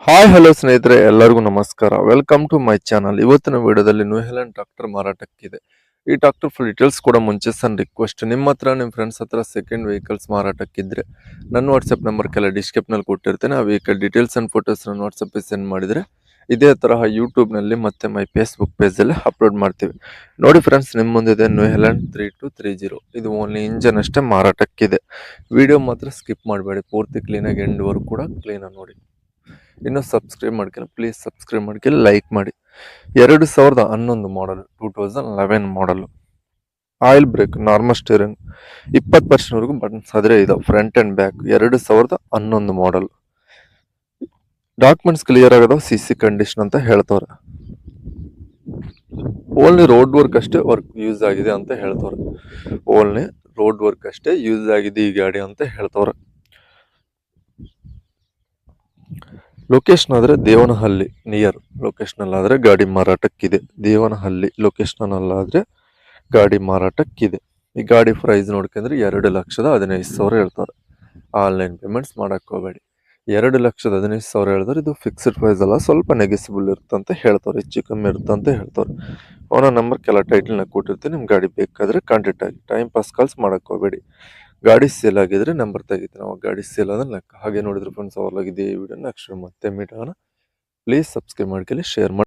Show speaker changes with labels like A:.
A: Hi hello ಸ್ನೇಹಿತರೆ, ಎಲ್ಲರಿಗೂ ನಮಸ್ಕಾರ. Welcome to my channel. ಇವತ್ತಿನ ವಿಡಿಯೋದಲ್ಲಿ ನ್ಯೂ ಹ್ಯಾಲೆಂಡ್ ಟ್ರಾಕ್ಟರ್ ಮಾರಾಟಕ್ಕಿದೆ. ಈ ಟ್ರಾಕ್ಟರ್ ಫುಲ್ ಡೀಟೇಲ್ಸ್ ಕೂಡ ಮುಂಚೆ ಸಣ್ಣ ರಿಕ್ವೆಸ್ಟ್, ನಿಮ್ಮ ಹತ್ರ ನಿಮ್ಮ ಫ್ರೆಂಡ್ಸ್ ಹತ್ರ ಸೆಕೆಂಡ್ ವೆಹಿಕಲ್ಸ್ ಮಾರಾಟಕ್ಕಿದ್ರೆ ನನ್ನ ವಾಟ್ಸಪ್ ನಂಬರ್ ಕೆಲ ಡಿಸ್ಕ್ರಿಪ್ಷನಲ್ಲಿ ಕೊಟ್ಟಿರ್ತೇನೆ. ಆ ವೆಹಿಕಲ್ ಡೀಟೇಲ್ಸ್ ಅಂಡ್ ಫೋಟೋಸ್ ನನ್ನ ವಾಟ್ಸಪ್ಗೆ ಸೆಂಡ್ ಮಾಡಿದರೆ ಇದೇ ತರಹ ಯೂಟ್ಯೂಬ್ನಲ್ಲಿ ಮತ್ತೆ ಮೈ ಫೇಸ್ಬುಕ್ ಪೇಜಲ್ಲಿ ಅಪ್ಲೋಡ್ ಮಾಡ್ತೀವಿ. ನೋಡಿ ಫ್ರೆಂಡ್ಸ್, ನಿಮ್ಮ ಮುಂದಿದೆ ನ್ಯೂ ಹ್ಯಾಲೆಂಡ್ 3230. ಇದು ಓನ್ಲಿ ಇಂಜನ್ ಅಷ್ಟೇ ಮಾರಾಟಕ್ಕಿದೆ. ವಿಡಿಯೋ ಮಾತ್ರ ಸ್ಕಿಪ್ ಮಾಡಬೇಡಿ, ಪೂರ್ತಿ ಕ್ಲೀನಾಗಿ ಎಂಡ್ವರೆಗೂ ಕೂಡ ಕ್ಲೀನಾಗಿ ನೋಡಿ. ಇನ್ನೂ ಸಬ್ಸ್ಕ್ರೈಬ್ ಮಾಡ್ಕೊಳ್ಳಿ, ಪ್ಲೀಸ್ ಸಬ್ಸ್ಕ್ರೈಬ್ ಮಾಡ್ಕೊಳ್ಳಿ, ಲೈಕ್ ಮಾಡಿ. 2011 model, 2011 model. Oil brake, normal steering, 20% buttons ಆದರೆ ಇದಾವೆ, front and back. 2011 model. Documents clear ಆಗದ, CC ಕಂಡೀಷನ್ ಅಂತ ಹೇಳ್ತವ್ರೆ. ಓನ್ಲಿ ರೋಡ್ ವರ್ಕ್ ಅಷ್ಟೇ ಯೂಸ್ ಆಗಿದೆ ಅಂತ ಹೇಳ್ತವ್ರೆ. ಓನ್ಲಿ ರೋಡ್ ವರ್ಕ್ ಅಷ್ಟೇ ಯೂಸ್ ಆಗಿದೆ ಈ ಗಾಡಿ ಅಂತ ಹೇಳ್ತವ್ರೆ. ಲೊಕೇಶನ್ ಆದರೆ ದೇವನಹಳ್ಳಿ ನಿಯರ್ ಲೊಕೇಶನ್ ಆದರೆ ಗಾಡಿ ಮಾರಾಟಕ್ಕಿದೆ. ದೇವನಹಳ್ಳಿ ಲೊಕೇಶನ್ ಅಲ್ಲಾದ್ರೆ ಗಾಡಿ ಮಾರಾಟಕ್ಕಿದೆ. ಈ ಗಾಡಿ ಪ್ರೈಸ್ ನೋಡ್ಕೊಂಡ್ರೆ 2,15,000 ಹೇಳ್ತಾರೆ. ಆನ್ಲೈನ್ ಪೇಮೆಂಟ್ಸ್ ಮಾಡಕ್ ಹೋಗಬೇಡಿ. 2,15,000 ಹೇಳಿದ್ರೆ ಇದು ಫಿಕ್ಸ್ಡ್ ಪ್ರೈಸ್ ಅಲ್ಲ, ಸ್ವಲ್ಪ ನೆಗೆಸಿಬಲ್ ಇರುತ್ತಂತ ಹೇಳ್ತಾರೆ, ಹೆಚ್ಚು ಕಮ್ಮಿ ಇರುತ್ತಂತ ಹೇಳ್ತಾರೆ. ಓನರ್ ನಂಬರ್ ಕೆಲ ಟೈಟಲ್ನ ಕೊಟ್ಟಿರ್ತೀನಿ, ನಿಮ್ ಗಾಡಿ ಬೇಕಾದ್ರೆ ಕಾಂಟ್ಯಾಕ್ಟ್ ಆಗಿ. ಟೈಮ್ ಪಾಸ್ ಕಾಲ್ಸ್ ಮಾಡಕ್ ಹೋಗಬೇಡಿ. ಗಾಡಿ ಸೇಲ್ ಆಗಿದ್ರೆ ನಂಬರ್ ತೆಗಿತೀನಿ, ಅವಾಗ ಗಾಡಿ ಸೇಲ್ ಆದ್ರೆ ಲೆಕ್ಕ. ಹಾಗೆ ನೋಡಿದ್ರೆ ಫ್ರೆಂಡ್ಸ್, ಅವಲಾಗಿದೆ ಈ ವಿಡಿಯೋ. ನೆಕ್ಸ್ಟ್ ಮತ್ತೆ ಮೀಟ್ ಆಗೋಣ. ಪ್ಲೀಸ್ ಸಬ್ಸ್ಕ್ರೈಬ್ ಮಾಡ್ಕೊಳ್ಳಿ, ಶೇರ್ ಮಾಡಿ.